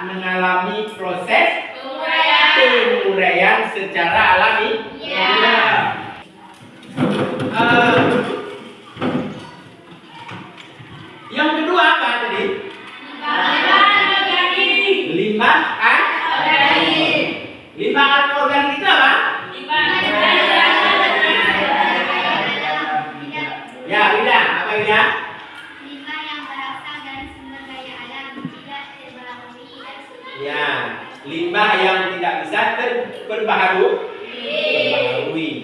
mengalami proses penguraian secara alami. Yang kedua apa tadi? Limbah anorganik. Limbah anorganik itu apa? Ya, Wida, apa Wida? Limbah yang berasal dari sumber daya alam, tidak terbaharui dan Ya, limbah yang tidak bisa terperbaharui.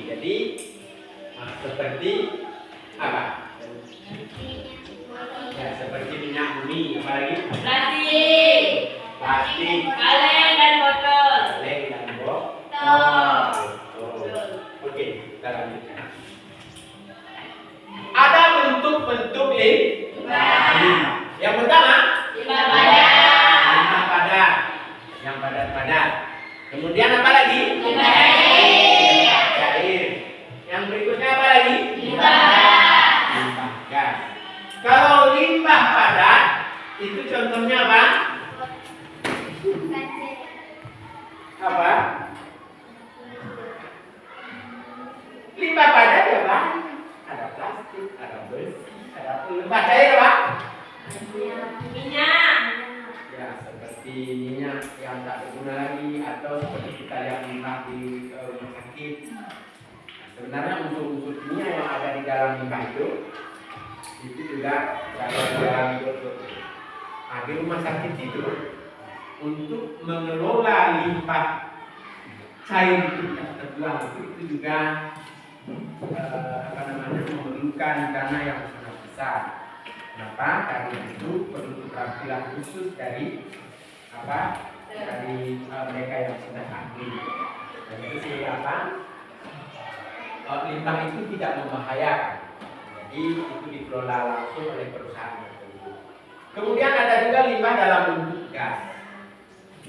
Jadi seperti apa? Ya, seperti minyak bumi, apa lagi? Plastik, Kaleng dan botol. kaleng dan botol. Oke, kita lanjutkan. Ada bentuk-bentuk limbah. Yang pertama, Limbah padat. limbah padat, yang padat-padat. Kemudian apa lagi? Limbah cair. Cair. Yang berikutnya apa lagi? Limbah gas. Limbah gas. Kalau limbah padat itu contohnya apa? Apa? Limbah padat ya Pak? Ada plastik, ada besi, ada limbah cair apa? Minyak. Ya, seperti minyak yang tak berguna lagi atau seperti kita lihat limbah di rumah sakit. Sebenarnya unsur-unsur kimia yang ada di dalam limbah itu juga berada di dalam di rumah sakit itu untuk mengelola limbah cair itu yang terbuang itu juga memerlukan dana yang sangat besar. Kenapa? Karena itu perlu keterampilan khusus dari mereka yang sudah ahli. Dan itu sehingga limbah itu tidak membahayakan. Jadi itu dikelola langsung oleh perusahaan tertentu. Kemudian ada juga limbah dalam bentuk gas.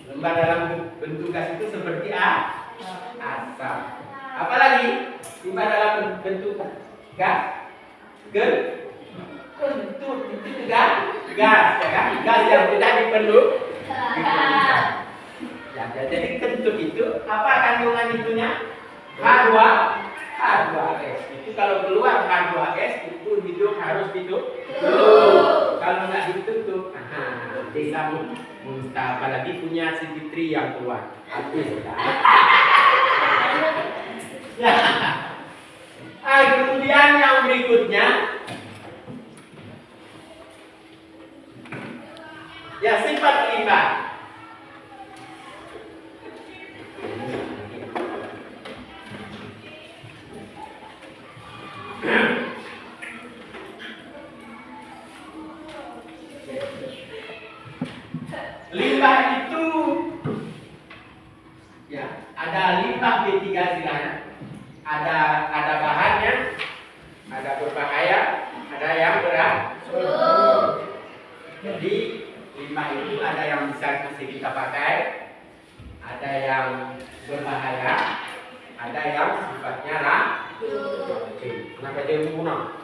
Limbah dalam bentuk gas itu seperti asap. Apalagi limbah dalam bentuk gas? Kentut itu juga gas, ya kan? Gas yang tidak diperlukan. Ya, jadi kentut itu apa kandungan itunya? H2S. Itu kalau keluar H2S itu hidup harus ditutup. Kalau nggak ditutup, bisa muntah. Apalagi punya CP3 yang keluar. Habis sudah. Ya. Kemudian yang berikutnya, ya sifat limbah. Limbah itu ya ada limbah B3 silanya. Ada bahannya, ada berbahaya, ada yang beracun. Jadi limbah itu ada yang bisa masih kita pakai, ada yang berbahaya, ada yang sifatnya racun. Kenapa jadi membunuh?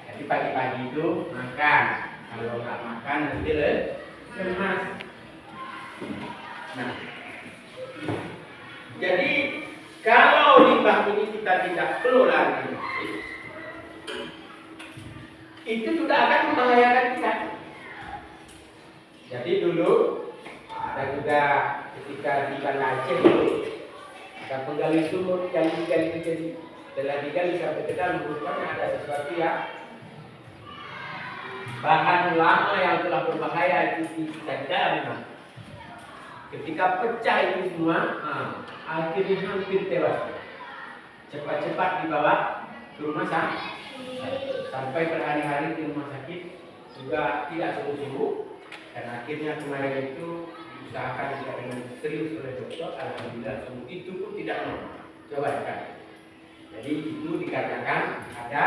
Jadi pagi-pagi itu makan, kalau nggak makan nanti lemas. Nah, jadi kalau limbah ini kita tidak kelola dengan baik, itu juga akan membahayakan kita. Jadi dulu ada juga ketika di Banda Aceh ada penggali sumur yang digali jadi setelah digali sampai ke dalam rupanya ada sesuatu yang bahan lama yang telah berbahaya itu di dalam. Ketika pecah itu semua, akhirnya hampir tewas. Cepat-cepat dibawa ke rumah sakit. Sampai berhari-hari di rumah sakit juga tidak sembuh-sembuh. Dan akhirnya kemarin itu diusahakan juga dengan serius oleh dokter. Alhamdulillah sembuh. Itu pun tidak mau. Coba kan. Jadi itu dikatakan ada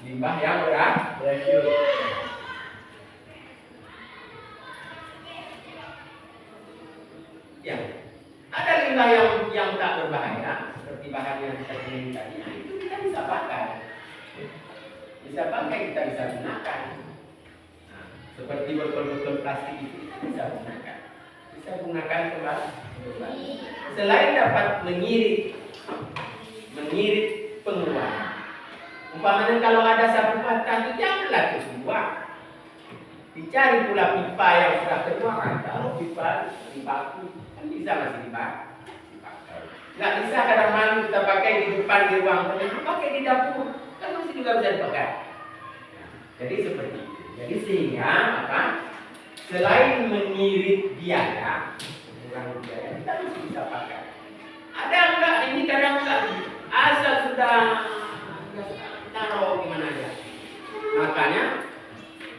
limbah yang beracun. Ya, ada limbah yang tak berbahaya seperti bahan yang kita gunakan tadi. Nah, itu kita bisa pakai, kita bisa gunakan. Nah, seperti botol-botol plastik itu kita bisa gunakan kembali. Selain dapat mengirit pengeluaran. Umpamanya kalau ada sapu patah itu janganlah terbuang. Dicari pula pipa yang sudah terbuang. Kalau pipa dipakai kan bisa masih dipakai. Nggak bisa kadang malam kita pakai di depan di ruang tamu, pakai di dapur kan masih juga bisa dipakai. Jadi seperti itu. Jadi sehingga apa? Selain mengirit biaya, kita masih bisa pakai. Ada enggak ini kadang enggak asal sudah taruh gimana aja. Makanya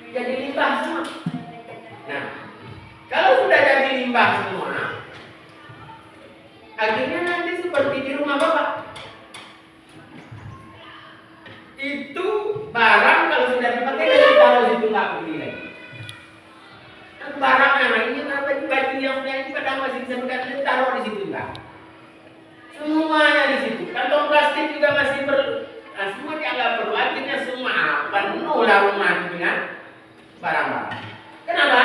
jadi limbah semua. Nah, kalau sudah jadi limbah semua, akhirnya nanti seperti di rumah Bapak. Itu barang kalau sudah dipakai dan ditaruh situ nggak beli lagi. Barangnya ini baju yang sudah ini padahal masih bisa dikatakan taruh di situ enggak. Semuanya di situ. Kantong plastik juga masih perlu. Nah, semua dianggap perlu. Akhirnya semua penuh lah rumah dengan barang-barang. Kenapa?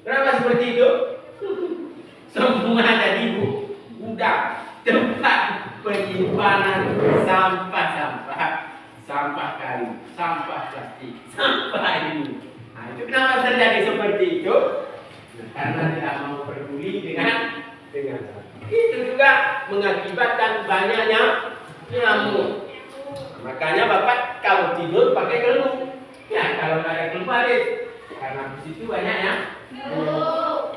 Kenapa seperti itu? Semua jadi gudang, tempat penyimpanan sampah kayu, sampah plastik, sampah ini. Nah, itu kenapa terjadi seperti itu? Nah, karena tidak mau peduli dengan itu juga mengakibatkan banyaknya nyamuk. Makanya Bapak kalau tidur pakai gelung. Ya kalau nggak ada gelung balik. Karena di situ banyaknya.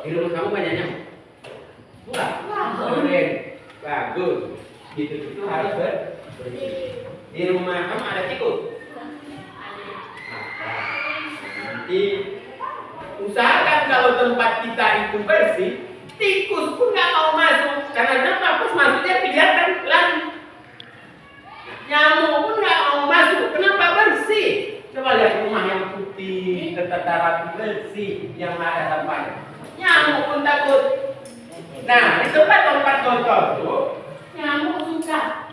Di rumah kamu banyaknya. Enggak. Keren. Bagus. Itu harus bersih. Di rumah kamu ada tikus. Nanti usahakan kalau tempat kita itu bersih. Tikus pun nggak mau masuk karena pas masuknya kelihatan lagi. Nyamuk pun nggak mau masuk. Kenapa bersih? Coba lihat rumah yang putih, tertata rapi, bersih, yang ada sampahnya. Nyamuk pun takut. Nah, di tempat kotor tuh nyamuk suka.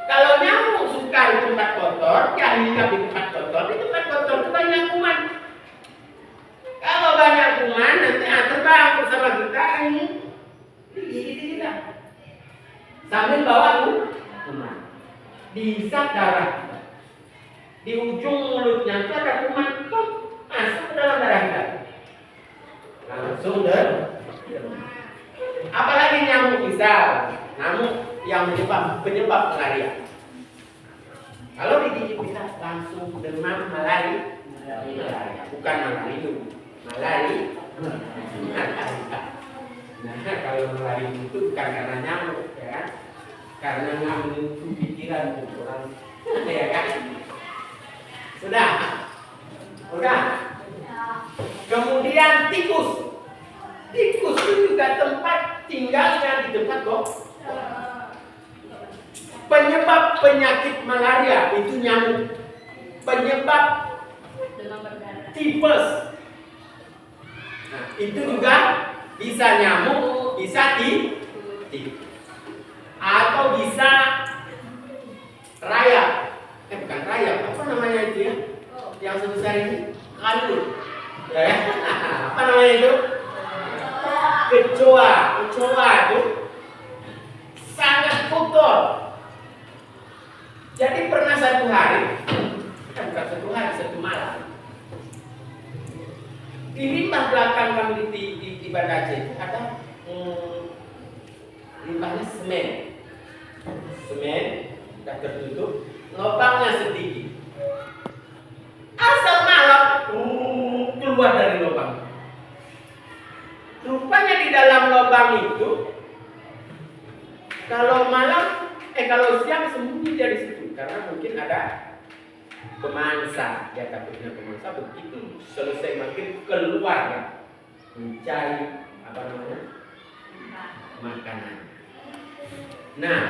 Kalau nyamuk suka di tempat kotor, ya hinggap di tempat kotor. Di tempat kotor itu banyak kuman. Kalau banyak kuman nanti terbang bersama kita ini digigit kita. Sambil bawa kuman. Dihisap darah kita. Di ujung mulutnya itu ada kuman masuk ke dalam darah kita. Langsung deh. Apalagi nyamuk bisa, nyamuk yang penyebab malaria. Kalau digigit kita langsung demam malaria, bukan malaria. Malaria. Nah, kalau malaria itu bukan karena nyamuk, ya kan? Karena nyamuk itu pikiran orang, ya kan? Sudah. Kemudian tikus. Tikus itu juga tempat tinggalnya di tempat penyebab penyakit malaria itu nyamuk. Penyebab tipes. Nah, itu juga bisa nyamuk, bisa tikus. Atau bisa rayap. Bukan rayap, apa namanya itu ya? Yang sebesar ini? Kalur. Apa namanya itu? Kecoa itu sangat kotor. Jadi pernah satu hari, bukan satu hari, satu malam. Di limbah belakang kami di Banda Aceh ada limbahnya semen sudah tertutup, lubangnya sedikit. Asal malam keluar dari lubang. Rupanya di dalam lubang itu kalau siang sembunyi dari situ karena mungkin ada pemangsa, dia takutnya pemangsa begitu selesai maghrib keluar ya mencari makanan. Nah,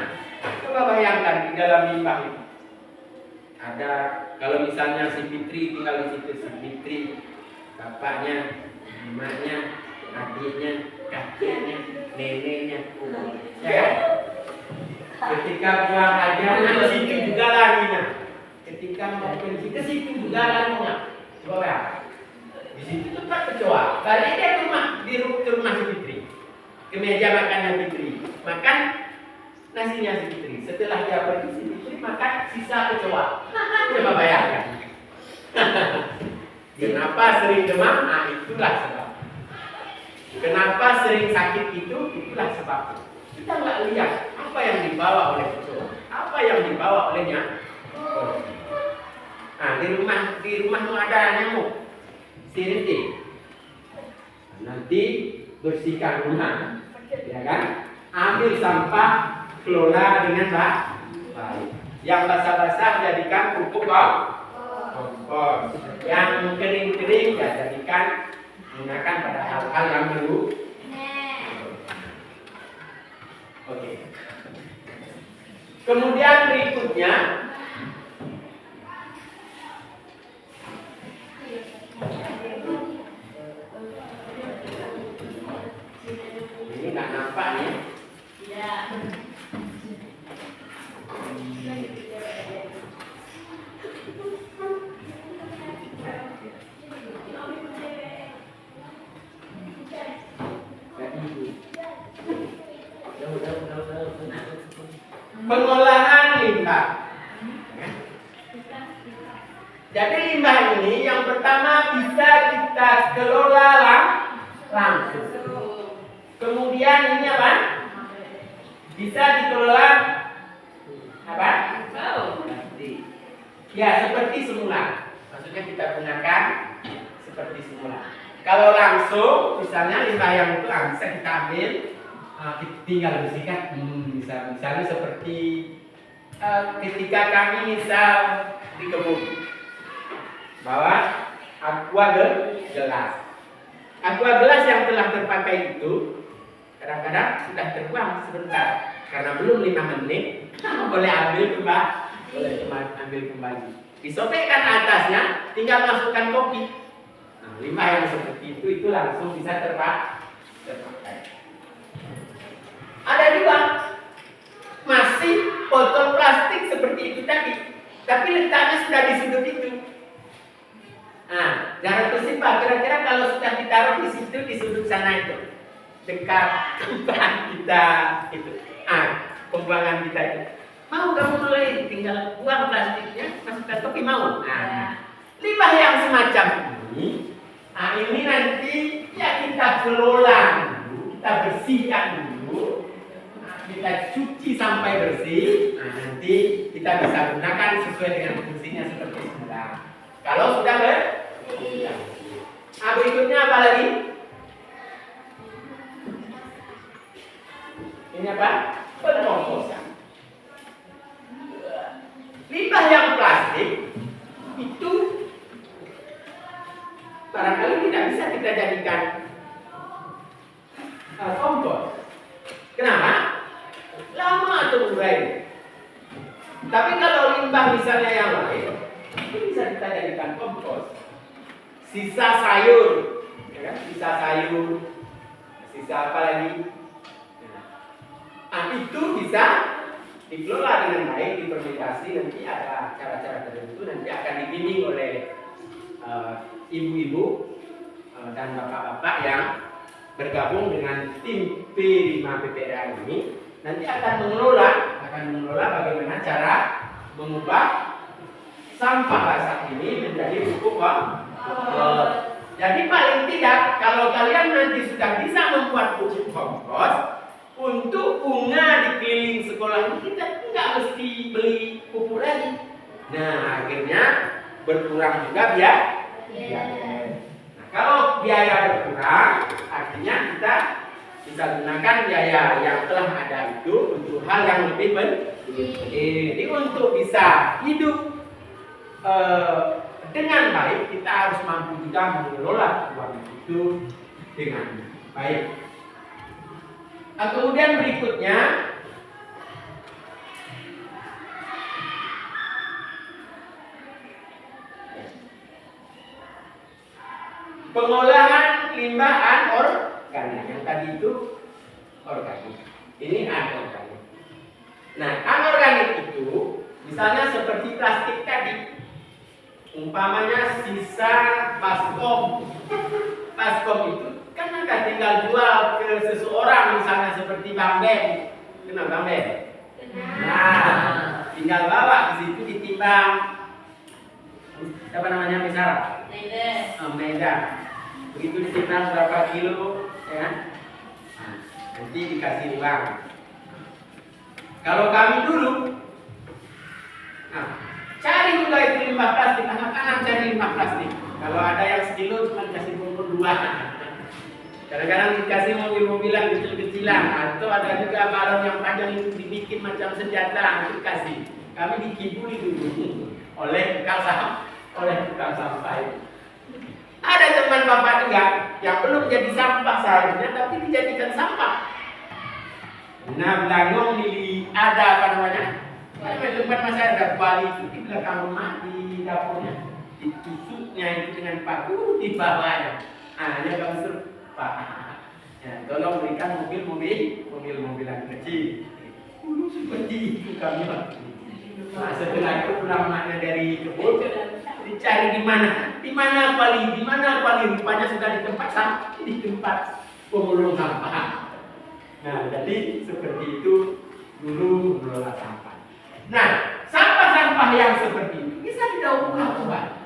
coba bayangkan di dalam limbah itu ada, kalau misalnya si Fitri tinggal di situ, si Fitri, bapaknya, emaknya, adiknya, kakeknya, neneknya, ya kan? Ketika buang aja, di situ juga lagi nah. ketika mau pergi ke situ juga larinya. Coba ya. Di situ tempat kecoa. Balik dia ke rumah si Fitri. Ke meja makannya Fitri. Makan nasinya si Fitri. Setelah dia pergi si Fitri makan sisa kecoa. Coba bayangkan. Kenapa sering demam? Nah, itulah sebab. Kenapa sering sakit itulah sebabnya. Kita nggak lihat apa yang dibawa oleh kecoa, apa yang dibawa olehnya. Nah, di rumah tuh ada nyamuk, siriti. Nanti bersihkan rumah, ya kan? Ambil sampah, kelola dengan baik. Yang basah-basah jadikan pupuk kompos. Yang kering-kering ya jadikan gunakan pada hal-hal yang perlu. Oke. Kemudian berikutnya ini nggak nampak nih. Pengolahan limbah. Jadi limbah ini yang pertama bisa kita kelola langsung. Kemudian ini apa? Bisa dikelola apa? Ya, seperti semula. Maksudnya kita gunakan seperti semula. Kalau langsung, misalnya limbah yang itu bisa kita ambil, tinggal bersihkan. Misalnya seperti ketika kami misal di kebun, bawa aqua gelas. Aqua gelas yang telah terpakai itu kadang-kadang sudah terbuang sebentar karena belum 5 menit, boleh ambil kembali. Disobekkan atasnya, tinggal masukkan kopi. Nah, limbah yang seperti itu langsung bisa terpakai. Ada juga masih botol plastik seperti itu tadi, tapi letaknya sudah di sudut itu. Nah, jangan tersimpan. Kira-kira kalau sudah ditaruh di situ, di sudut sana itu, dekat tempat kita itu, pembuangan kita itu. Mau kamu mulai tinggal buang plastiknya, masukkan kopi mau. Nah, limbah yang semacam ini, ini nanti ya kita kelola dulu, kita bersihkan dulu. Kita cuci sampai bersih, nanti kita bisa gunakan sesuai dengan fungsinya seperti semula. Kalau sudah bersih. Berikutnya apa lagi? Ini apa? Pengkomposan. Limbah yang plastik itu barangkali tidak bisa kita jadikan kompos. Kenapa? Lama terurai. Tapi kalau limbah misalnya yang lain, itu bisa kita jadikan kompos. Sisa sayur, ya kan? Sisa apa lagi? Itu bisa dikelola dengan baik, difermentasi. Nanti ada cara-cara tertentu, nanti akan dibimbing oleh ibu-ibu dan bapak-bapak yang bergabung dengan tim P5 PPRA ini. Nanti akan mengelola bagaimana cara mengubah sampah basah ini menjadi pupuk kompos. Jadi paling tidak kalau kalian nanti sudah bisa membuat pupuk kompos untuk bunga di keliling sekolah ini, kita nggak mesti beli pupuk lagi. Nah, akhirnya berkurang juga biaya. Nah, kalau biaya berkurang, artinya kita bisa gunakan biaya yang telah ada itu untuk hal yang lebih penting. Jadi untuk bisa hidup dengan baik, kita harus mampu juga mengelola uang itu dengan baik. Kemudian berikutnya pengolahan limbah anorganik. Yang tadi itu organik, ini anorganik. Nah, anorganik itu Misalnya seperti plastik tadi, umpamanya sisa baskom. Baskom itu kan akan tinggal jual ke seseorang, misalnya seperti Bang Ben. Kenal Bang Ben? Nah, tinggal bawa di situ ditimbang. Siapa namanya Misara? Medan. Begitu ditimbang berapa kilo, ya kan? Nah, nanti dikasih uang. Kalau kami dulu, nah, cari juga itu limbah plastik, anak-anak cari limbah plastik. Kalau ada yang sekilo cuma dikasih bungkus 2. Kadang-kadang dikasih mobil-mobilan kecil-kecilan, atau ada juga balon yang panjang itu dibikin macam senjata, itu kasih. Kami dikibuli dulu oleh tukang sampah itu. Ada teman bapak juga yang belum jadi sampah seharusnya, tapi dijadikan sampah. Nah, belangong di ada apa namanya? Tempat masih ada kuali itu di belakang rumah di dapurnya, ditusuknya itu dengan paku di bawahnya. Hanya kami suruh Pak, ya, tolong berikan mobil-mobilan kecil. Dulu seperti itu kami. Nah, setelah itu pulang maknya dari kebun, dicari di mana kuali, rupanya sudah di tempat pemulung sampah. Nah, jadi seperti itu dulu mengelola sampah. Nah, sampah-sampah yang seperti itu bisa didaur ulang.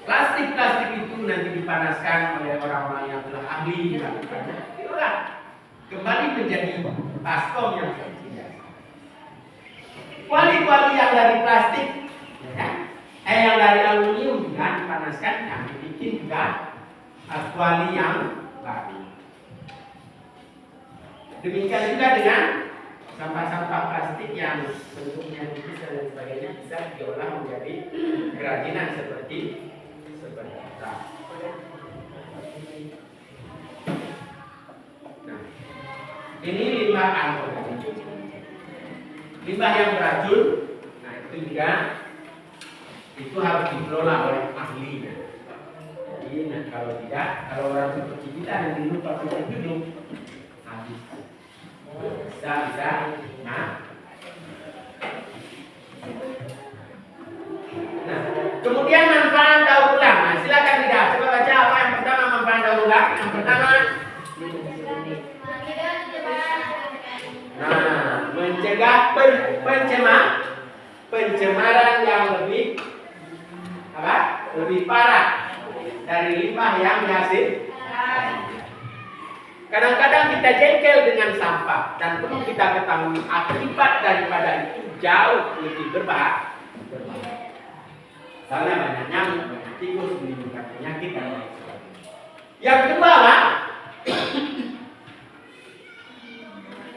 Plastik itu nanti dipanaskan oleh orang-orang yang telah ahli melakukannya. Itulah kembali menjadi baskom yang seperti biasa. Kuali-kuali yang dari plastik, ya, yang dari aluminium juga dipanaskan, yang dibikin juga kuali yang baru. Demikian juga dengan sampah-sampah plastik yang bentuknya tipis dan sebagainya bisa diolah menjadi kerajinan seperti tas. Nah, ini limbah anorganik. Limbah yang beracun, nah itu juga itu harus dikelola oleh ahli. Jadi, nah, kalau tidak, kalau orang seperti kita yang lupa untuk hidup, habis. Bisa, nah. Nah, kemudian manfaat daur ulang. Nah, silakan tidak. Coba baca apa yang pertama manfaat daur ulang. Yang pertama, nah, mencegah pencemaran yang lebih apa? Lebih parah dari limbah yang dihasilkan. Kadang-kadang kita jengkel dengan sampah dan perlu kita ketahui akibat daripada itu jauh lebih berbahaya. Misalnya banyak nyamuk, banyak tikus, menimbulkan penyakit dan lain sebagainya. Yang kedua, Pak,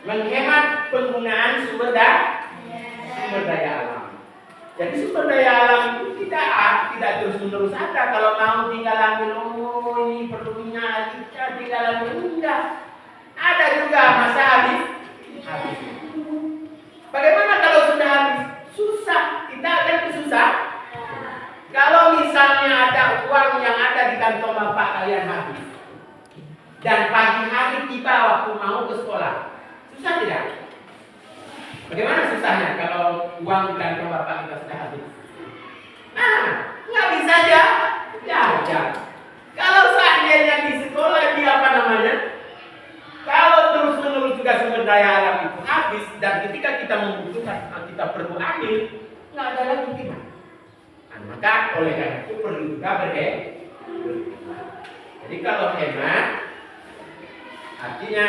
menghemat penggunaan sumber daya alam. Jadi sumber daya alam itu tidak terus-menerus ada. Kalau mau tinggal ambil, ini perlu minyak, tinggal ambil, enggak. Ada juga masa habis. Bagaimana kalau sudah habis? Susah, kita akan susah. Kalau misalnya ada uang yang ada di kantong bapak kalian habis, dan pagi hari tiba waktu mau ke sekolah, susah tidak? Bagaimana susahnya kalau uang di kantong bapak kita sudah habis? Nah, nggak bisa aja. Kalau seandainya di sekolah dia apa namanya? Kalau terus-menerus juga sumber daya alam itu habis dan ketika kita membutuhkan, kita perlu ambil, nggak ada lagi gimana? Nah, maka oleh karena itu perlu juga berhemat. Jadi kalau hemat, artinya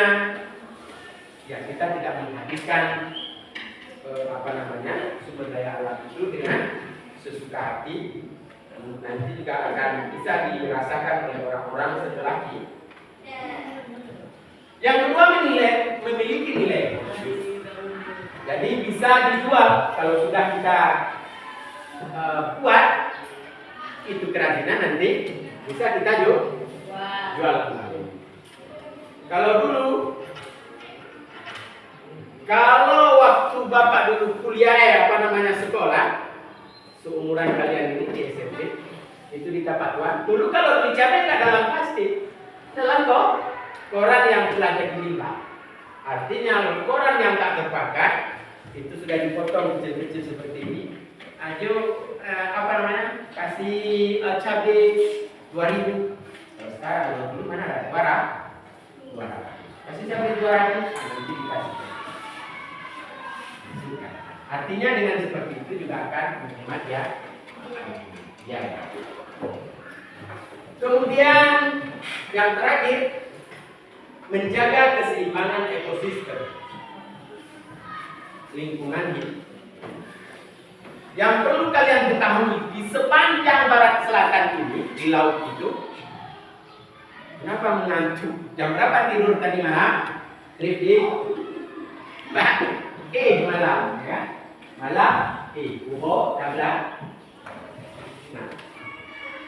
ya kita tidak menghabiskan sumber daya alam itu dengan sesuka hati. Nanti juga akan bisa dirasakan oleh orang-orang setelah ini. Yang kedua memiliki nilai. Jadi bisa dijual kalau sudah kita buat itu kerajinan, nanti bisa kita jual kembali. Kalau waktu bapak dulu kuliah sekolah, seumuran kalian ini di SMP, itu di Tapatuan. Dulu kalau beli cabai nggak dalam plastik, dalam koran yang telah jadi limbah. Artinya koran yang tak terpakai itu sudah dipotong kecil-kecil seperti ini. Ayo kasih cabai 2000. Kalau sekarang dulu mana ada? 200. Kasih cabai 200, nanti dikasih. Artinya dengan seperti itu juga akan menghemat ya. Kemudian yang terakhir, menjaga keseimbangan ekosistem lingkungan hidup. Yang perlu kalian ketahui, di sepanjang barat selatan ini, di laut itu, kenapa mengantuk? Jam berapa tidur tadi malam? Rifdi? Malam ya. Malam, uho, tabla. Nah,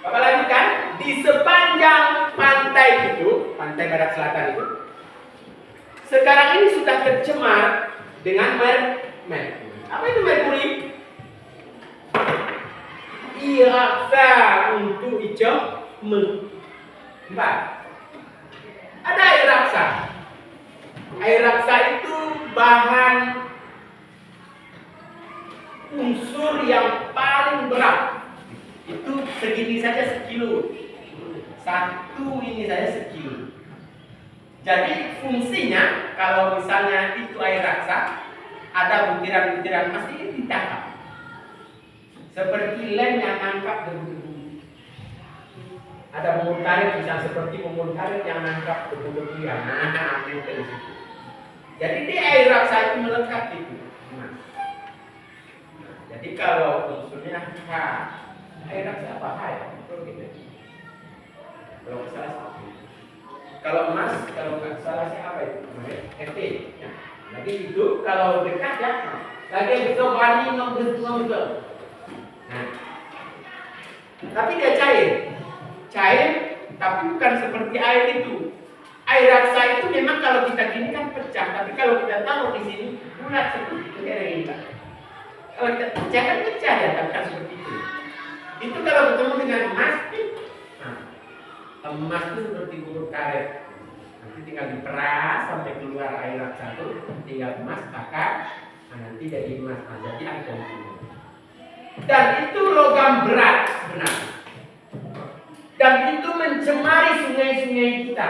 apa lagi kan? Di sepanjang pantai itu, pantai barat selatan itu, sekarang ini sudah tercemar dengan merkuri. Apa itu merkuri? Iraksa untuk hijau empat. Ada air raksa. Air raksa itu bahan unsur yang paling berat. Itu segini saja sekilo. Satu ini saja sekilo. Jadi fungsinya kalau misalnya itu air raksa, ada butiran-butiran emas ini ditangkap. Seperti lem yang nangkap debu-debu. Ada pemur karet misalnya seperti pemur karet yang nangkap debu-debu yang ambil ke situ. Jadi di air raksa itu melekat itu. Jadi kalau unsurnya air raksa bahaya, kalau salah seperti itu. Kalau emas, kalau nggak salah apa itu? Ft. Ya. Lagi itu kalau dekat ya, lagi itu bani membentuk. Nah, tapi dia cair, tapi bukan seperti air itu. Air raksa itu memang kalau kita gini kan pecah, tapi kalau kita taruh di sini bulat seperti itu kayak ini. Kalau kita pecah kan pecah ya, tapi kan seperti itu. Itu kalau ketemu dengan emas, emas itu seperti bubur karet. Nanti tinggal diperas sampai keluar air raksa itu, tinggal emas bakar, nanti jadi emas, jadi item. Dan itu logam berat sebenarnya. Dan itu mencemari sungai-sungai kita.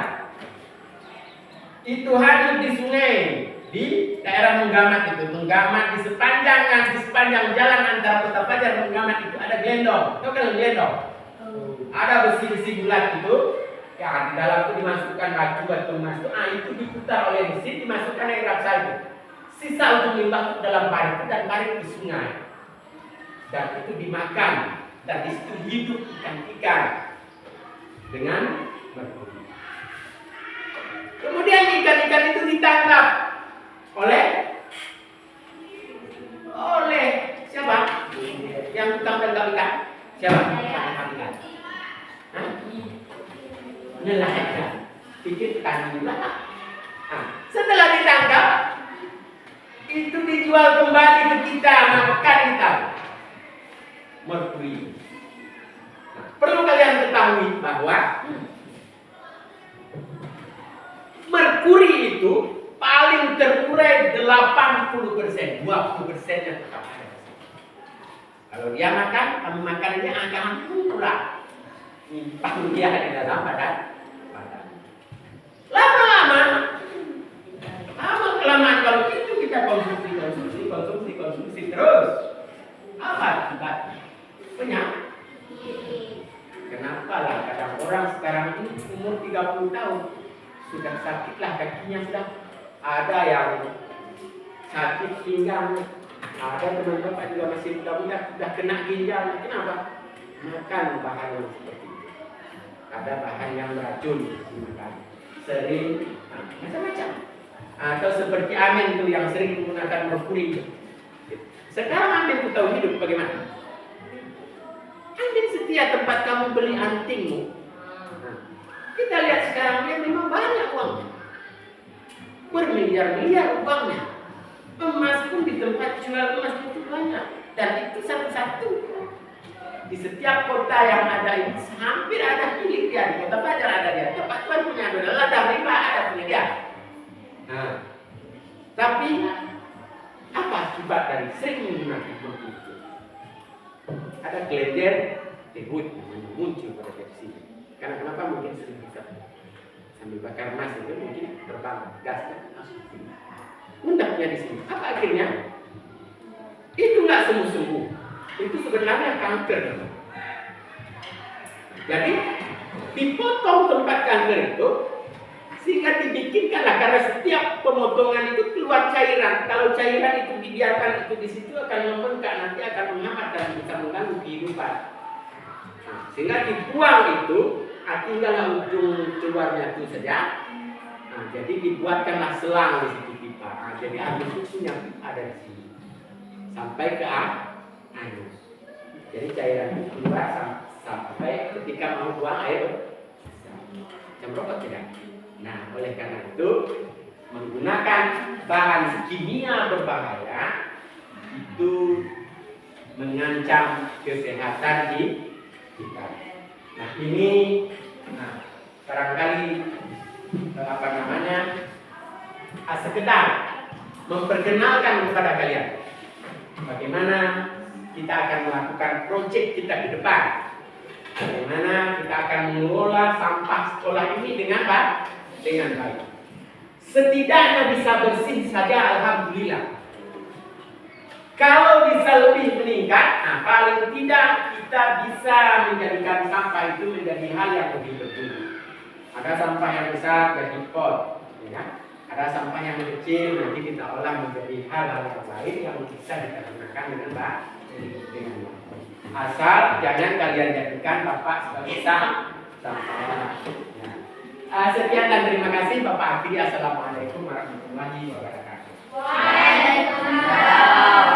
Itu hanyut di sungai di daerah Menggamat itu. Menggamat di sepanjang jalan antara Kota Fajar dan Menggamat itu ada gelendong. Tahu kan gelendong? Ada besi-besi bulat itu. Ya, di dalam itu dimasukkan batu emas itu. Itu diputar oleh mesin, dimasukkan air raksa itu. Sisa untuk limbah ke dalam parit dan parit di sungai. Dan itu dimakan. Dan di situ hidup ikan-ikan dengan merkuri. Kemudian ikan-ikan itu ditangkap oleh siapa? Yang tukang tangkap ikan? Siapa? Tangkap ikan. Nelayan. Pikir ikan juga. Setelah ditangkap, itu dijual kembali ke kita, makan kita. Merkuri. Perlu kalian ketahui bahwa merkuri itu paling terurai 80%, 20%-nya tetap ada. Kalau dia makan, kami makannya agak kurang. Nyimpan dia di dalam badan. Lama-kelamaan kalau itu kita konsumsi terus. Apa akibatnya? Penyakit. Kenapa lah kadang orang sekarang ini umur 30 tahun sudah sakitlah kakinya sudah. Ada yang sakit pinggang, ada teman-teman juga masih muda-muda sudah kena ginjal. Kenapa? Makan bahan yang seperti itu. Ada bahan yang beracun dimakan. Sering macam-macam. Atau seperti Amin tuh yang sering menggunakan merkuri. Sekarang Amin tuh tahu hidup bagaimana? Amin setiap tempat kamu beli antingmu. Kita lihat sekarang dia memang banyak uangnya. Bermiliar-miliar uangnya. Emas pun di tempat jual emas itu banyak. Dan itu satu-satu. Di setiap kota yang ada ini hampir ada milik dia. Di Kota Fajar ada dia. Tempat Tuhan punya ada. Ladang Riba ada punya dia. Tapi Apa akibat dari sering menggunakan itu? Ada kelenjar debut muncul pada versi. Karena kenapa mungkin sering bisa sambil bakar emas itu mungkin terbang gas kan? Mendapatnya di sini. Apa akhirnya? Itu nggak sembuh-sembuh. Itu sebenarnya kanker. Jadi dipotong tempat kanker itu sehingga dibikinkanlah, karena setiap pemotongan itu keluar cairan. Kalau cairan itu dibiarkan itu di situ akan membengkak, nanti akan menghambat dan bisa mengganggu kehidupan. Nah, sehingga dibuang itu, tinggal ujung keluarnya itu saja. Nah, jadi dibuatkanlah selang di situ pipa. Nah, jadi air susunya ada di sini sampai ke anus. Jadi cairan itu keluar sampai ketika mau buang air. Jam rokok tidak. Nah, oleh karena itu menggunakan bahan kimia berbahaya itu mengancam kesehatan kita. Nah, ini barangkali sekedar memperkenalkan kepada kalian bagaimana kita akan melakukan proyek kita ke depan. Bagaimana kita akan mengelola sampah sekolah ini dengan baik. Setidaknya bisa bersih saja, alhamdulillah. Kalau bisa lebih meningkat, paling tidak kita bisa menjadikan sampah itu menjadi hal yang lebih berguna. Ada sampah yang besar jadi pot, ya. Ada sampah yang kecil nanti kita olah menjadi hal-hal yang lain yang bisa kita gunakan dengan baik. Asal jangan kalian jadikan bapak sebagai sampah. Sekian dan terima kasih Bapak Akhi. Assalamualaikum warahmatullahi wabarakatuh. Waalaikumsalam.